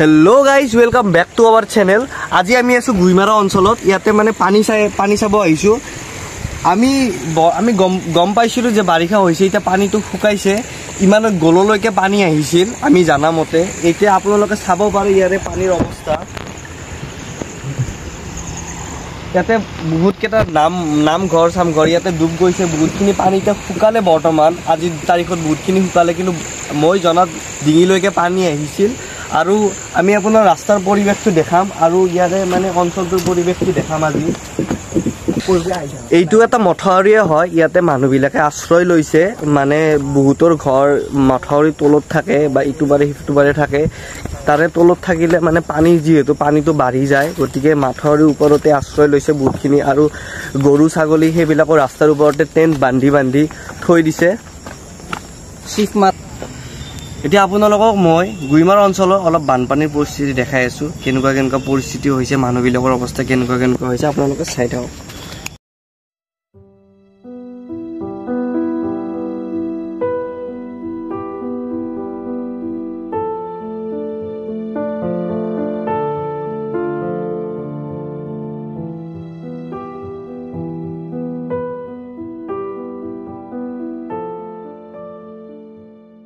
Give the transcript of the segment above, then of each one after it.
Hello guys welcome back to our channel. आज आमी आसो गुईमारा अंचलत इयाते माने पानी चाब आइसो। आमी गम पाइसिलो जे बारिषा होइसे इता पानीটো फुकाइसे इमान गलলৈके पानी आहिसिल आमी जाना मते। एते आपनलोके चाब पारे यारे पानीर अवस्था। याते बहुत केटा नाम घर साम घर याते डूब गइसे बहुतखिनि पानीटा फुकाले बर्तमान आज तारिखत बहुतखिनि फुकाले किन्तु মই জনাত ডিঙিলৈকে পানী আহিছিল। আৰু আমি আপোনাৰ ৰাস্তাৰ পৰিৱেশটো দেখাম আৰু ইয়াৰে মানে অঞ্চলটোৰ পৰিৱেশটো দেখাম আজি। এইটো এটা মথাউৰিয়ে হয়, ইয়াতে মানুহবিলাকে আশ্ৰয় লৈছে, মানে বহুতৰ ঘৰ মথাউৰিৰ তলত থাকে বা ইটো বাৰে সিটো বাৰে থাকে। তাৰে তলত থাকিলে মানে পানী যিহেতু পানীটো বাঢ়ি যায় গতিকে মথাউৰিৰ ওপৰতে আশ্ৰয় লৈছে বহুতখিনি। আৰু গৰু ছাগলী সেইবিলাকৰ ৰাস্তাৰ ওপৰতে টেণ্ট বান্ধি থৈ দিছে। চিফমাত এতিয়া আপোনালোকক মই গুইমাৰা অঞ্চলৰ অলপ বানপানীৰ পৰিস্থিতি দেখাই আছো, কেনেকুৱা পৰিস্থিতি হৈছে, মানুহবিলাকৰ অৱস্থা কেনেকুৱা হৈছে আপোনালোকে চাই থাকক।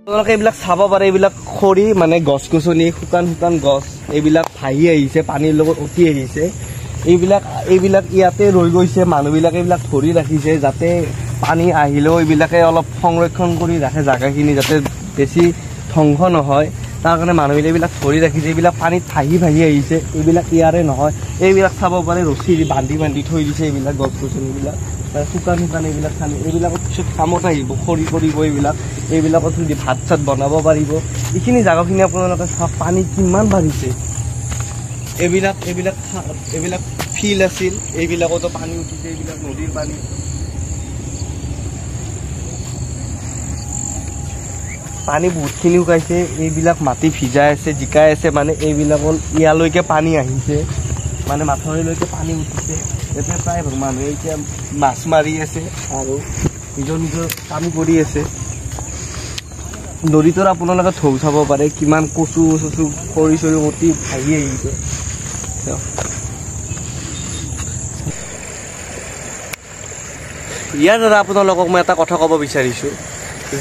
আপোনালোকে এইবিলাক চাব পাৰে, এইবিলাক খৰি মানে গছ গছনি শুকান গছ এইবিলাক ভাহি আহিছে, পানীৰ লগত উঠি আহিছে। এইবিলাক ইয়াতে ৰৈ গৈছে, মানুহবিলাকে এইবিলাক ধৰি ৰাখিছে যাতে পানী আহিলেও এইবিলাকে অলপ সংৰক্ষণ কৰি ৰাখে জাগাখিনি যাতে বেছি ধ্বংস নহয়, তাৰ কাৰণে মানুহবিলাকে এইবিলাক ধৰি ৰাখিছে। এইবিলাক পানীত ভাহি আহিছে, এইবিলাক ইয়াৰে নহয়। এইবিলাক চাব পাৰে ৰছী বান্ধি থৈ দিছে, এইবিলাক গছ গছনিবিলাক শুকান এইবিলাক খানি এইবিলাকত পিছত কামত আহিব, খৰি কৰিব এইবিলাকত যদি ভাত চাত বনাব পাৰিব। এইখিনি জাগাখিনি আপোনালোকে চাওক পানী কিমান বাঢ়িছে। এইবিলাক ফিল্ড আছিল, এইবিলাকতো পানী উঠিছে, এইবিলাক নদীৰ পানী। পানী বহুতখিনি শুকাইছে, এইবিলাক মাটি ভিজাই আছে, জিকাই আছে, মানে এইবিলাকৰ ইয়ালৈকে পানী আহিছে, মানে মাথাউৰিলৈকে পানী উঠিছে। এতিয়া প্ৰায় মানুহে এতিয়া মাছ মাৰি আছে আৰু নিজৰ কাম কৰি আছে। নদীটোৰ আপোনালোকে ঢৌ চাব পাৰে, কিমান কচু খৰি চৰি অতি ভাগি আহিছে। ইয়াৰ দ্বাৰা আপোনালোকক মই এটা কথা ক'ব বিচাৰিছোঁ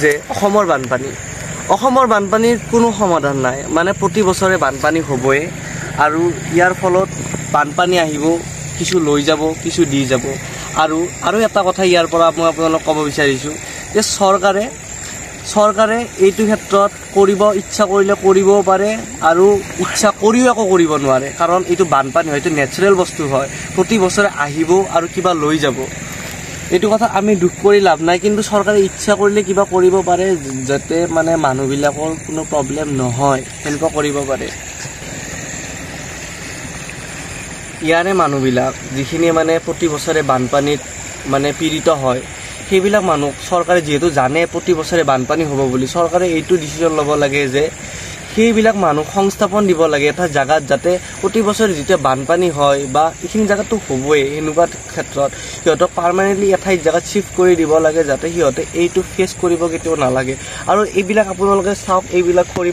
যে অসমৰ বানপানীৰ কোনো সমাধান নাই, মানে প্ৰতি বছৰে বানপানী হ'বই। আৰু ইয়াৰ ফলত বানপানী আহিব, কিছু লৈ যাব, কিছু দি যাব। আৰু এটা কথা ইয়াৰ পৰা মই আপোনালোকক ক'ব বিচাৰিছোঁ যে চৰকাৰে এইটো ক্ষেত্ৰত কৰিব ইচ্ছা কৰিলে কৰিবও পাৰে আৰু ইচ্ছা কৰিও একো কৰিব নোৱাৰে, কাৰণ এইটো বানপানী হয়, এইটো নেচাৰেল বস্তু হয়, প্ৰতি বছৰে আহিব আৰু কিবা লৈ যাব। এইটো কথা আমি দুখ কৰি লাভ নাই, কিন্তু চৰকাৰে ইচ্ছা কৰিলে কিবা কৰিব পাৰে যাতে মানে মানুহবিলাকৰ কোনো প্ৰব্লেম নহয়, সেনেকুৱা কৰিব পাৰে। ইয়াৰে মানুহবিলাক যিখিনি মানে প্ৰতি বছৰে বানপানীত মানে পীড়িত হয়, সেইবিলাক মানুহ চৰকাৰে যিহেতু জানে প্ৰতি বছৰে বানপানী হ'ব বুলি, চৰকাৰে এইটো ডিচিশ্যন ল'ব লাগে যে সেইবিলাক মানুহ সংস্থাপন দিব লাগে এটা জাগাত, যাতে প্ৰতি বছৰে যেতিয়া বানপানী হয় বা এইখিনি জাগাততো হ'বই, এনেকুৱা ক্ষেত্ৰত সিহঁতক পাৰ্মানেণ্টলি এঠাইত জাগাত শ্বিফ্ট কৰি দিব লাগে যাতে সিহঁতে এইটো ফেচ কৰিব কেতিয়াও নালাগে। আৰু এইবিলাক আপোনালোকে চাওক, এইবিলাক খৰি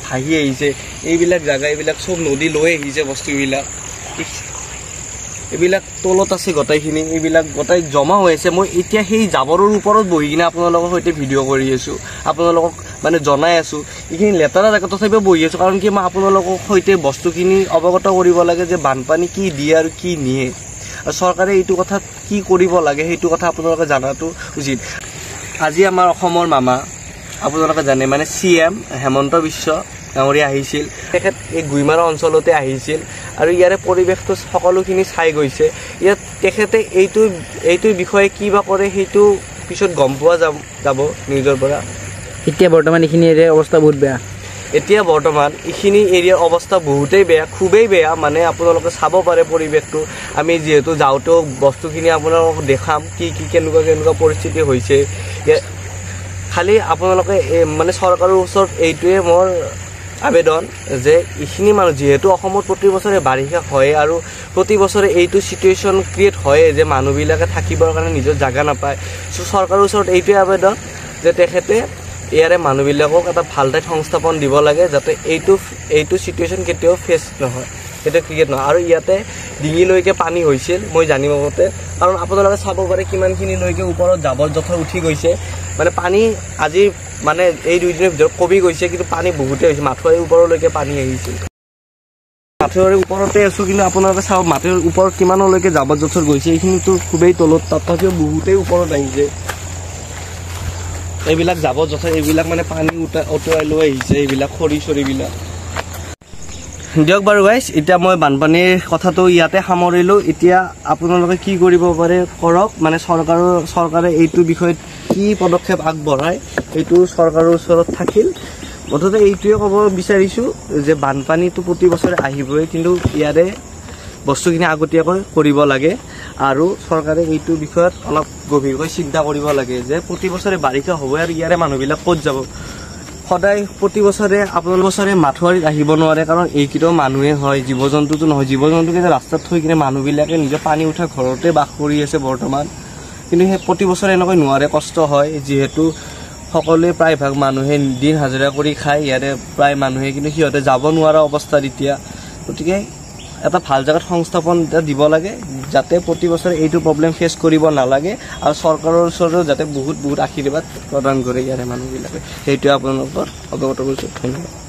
ভাহি আহিছে, এইবিলাক জাগা এইবিলাক চব নদী লৈ আহিছে বস্তুবিলাক। এইবিলাক তলত আছে গোটেইখিনি, এইবিলাক গোটেই জমা হৈ আছে। মই এতিয়া সেই জাবৰৰ ওপৰত বহি কিনে আপোনালোকৰ সৈতে ভিডিঅ' কৰি আছোঁ, আপোনালোকক মানে জনাই আছোঁ। এইখিনি লেতেৰা জেগাত তথাপিও বহি আছোঁ, কাৰণ কি মই আপোনালোকৰ সৈতে বস্তুখিনি অৱগত কৰিব লাগে যে বানপানী কি দিয়ে আৰু কি নিয়ে, আৰু চৰকাৰে এইটো কথা কি কৰিব লাগে সেইটো কথা আপোনালোকে জনাটো উচিত। আজি আমাৰ অসমৰ মামা আপোনালোকে জানে, মানে CM হেমন্ত বিশ্ব ডাঙৰীয়া আহিছিল, তেখেত এই গুইমাৰা অঞ্চলতে আহিছিল আৰু ইয়াৰে পৰিৱেশটো সকলোখিনি চাই গৈছে। ইয়াত তেখেতে এইটোৰ বিষয়ে কি বা কৰে সেইটো পিছত গম পোৱা যাব নিউজৰ পৰা। এতিয়া বৰ্তমান এইখিনি এৰিয়াৰ অৱস্থা বহুত বেয়া। এতিয়া বৰ্তমান এইখিনি এৰিয়াৰ অৱস্থা বহুতেই বেয়া, খুবেই বেয়া। মানে আপোনালোকে চাব পাৰে পৰিৱেশটো, আমি যিহেতু যাওঁতেও বস্তুখিনি আপোনালোকক দেখাম কি কেনেকুৱা পৰিস্থিতি হৈছে। খালি আপোনালোকে মানে চৰকাৰৰ ওচৰত এইটোৱে মোৰ আবেদন যে এইখিনি মানুহ যিহেতু অসমত প্ৰতি বছৰে বাৰিষা হয় আৰু প্ৰতি বছৰে এইটো সিচুৱেশ্যন ক্ৰিয়েট হয় যে মানুহবিলাকে থাকিবৰ কাৰণে নিজৰ জাগা নাপায়। সো চৰকাৰৰ ওচৰত এইটোৱে আবেদন যে তেখেতে ইয়াৰে মানুহবিলাকক এটা ভাল ঠাইত সংস্থাপন দিব লাগে যাতে এইটো চিটুৱেশ্যন কেতিয়াও ফেচ নহয়, কেতিয়াও ক্ৰিয়েট নহয়। আৰু ইয়াতে ডিঙিলৈকে পানী হৈছিল মই জানিব মতে, কাৰণ আপোনালোকে চাব পাৰে কিমানখিনিলৈকে ওপৰত জাবৰ জোঁথৰ উঠি গৈছে। মানে পানী আজি মানে এই 2 দিনৰ ভিতৰত কমি গৈছে, কিন্তু পানী বহুতেই হৈছে, মাথোঁৰিৰ ওপৰলৈকে পানী আহিছিল। মাথোঁৰিৰ ওপৰতে আছোঁ, কিন্তু আপোনালোকে চাওক মাথোঁৰিৰ ওপৰত কিমানলৈকে জাবৰ জোঁথৰ গৈছে, এইখিনিতো খুবেই তলত, তথাপিও বহুতেই ওপৰত আহিছে। এইবিলাক জাবৰ জোঁথৰ এইবিলাক মানে পানী উটুৱাই লৈ আহিছে, এইবিলাক খৰি চৰিবিলাক। দিয়ক বাৰু গাইজ, এতিয়া মই বানপানীৰ কথাটো ইয়াতে সামৰিলোঁ। এতিয়া আপোনালোকে কি কৰিব পাৰে কৰক, মানে চৰকাৰে এইটো বিষয়ত কি পদক্ষেপ আগবঢ়ায় এইটো চৰকাৰৰ ওচৰত থাকিল। মুঠতে এইটোৱে ক'ব বিচাৰিছোঁ যে বানপানীটো প্ৰতি বছৰে আহিবই, কিন্তু ইয়াৰে বস্তুখিনি আগতীয়াকৈ কৰিব লাগে। আৰু চৰকাৰে এইটো বিষয়ত অলপ গভীৰকৈ চিন্তা কৰিব লাগে যে প্ৰতি বছৰে বাৰিষা হ'বই আৰু ইয়াৰে মানুহবিলাক ক'ত যাব। সদায় প্ৰতি বছৰে আপোনালোকে মাথোঁৰিত আহিব নোৱাৰে, কাৰণ এইকেইটাও মানুহে হয়, জীৱ জন্তুটো নহয়। জীৱ জন্তুকেইটা ৰাস্তাত থৈ কিনে মানুহবিলাকে নিজৰ পানী উঠা ঘৰতে বাস কৰি আছে বৰ্তমান, কিন্তু সেই প্ৰতি বছৰে এনেকৈ নোৱাৰে, কষ্ট হয়। যিহেতু সকলোৱে প্ৰায়ভাগ মানুহে দিন হাজিৰা কৰি খায় ইয়াৰে প্ৰায় মানুহে, কিন্তু সিহঁতে যাব নোৱাৰা অৱস্থাত এতিয়া। গতিকে এটা ভাল জেগাত সংস্থাপন দিব লাগে যাতে প্ৰতি বছৰে এইটো প্ৰব্লেম ফেচ কৰিব নালাগে, আৰু চৰকাৰৰ ওচৰতো যাতে বহুত আশীৰ্বাদ প্ৰদান কৰে ইয়াৰে মানুহবিলাকে। সেইটোৱে আপোনালোকৰ অৱগত কৰিছোঁ। ধন্যবাদ।